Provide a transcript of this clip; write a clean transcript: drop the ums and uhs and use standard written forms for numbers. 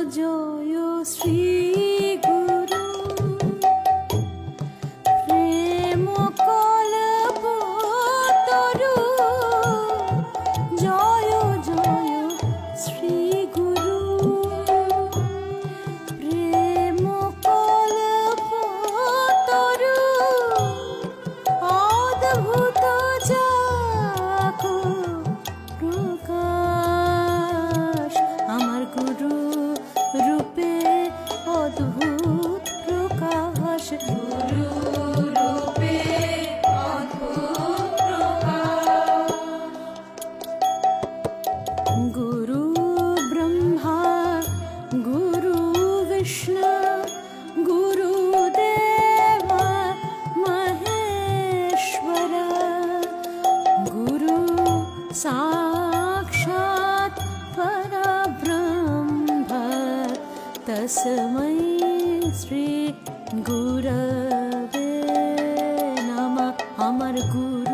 জয় শ্রী গুরু প্রেম কল্পতরু জয় জয় শ্রী গুরু প্রেম কল্পতরু অদ্ভুত জাগো প্রকাশ আমার গুরু রূপে অদ্ভুত প্রকাশ গুরু রূপে অদ্ভুত প্রকাশ গুরু ব্রহ্মা গুরু বিষ্ণু গুরুদেব মহেশ্বর গুরু साक्षात् परब्रह्म तस्मै श्री गुरवे नमः আমার গুরু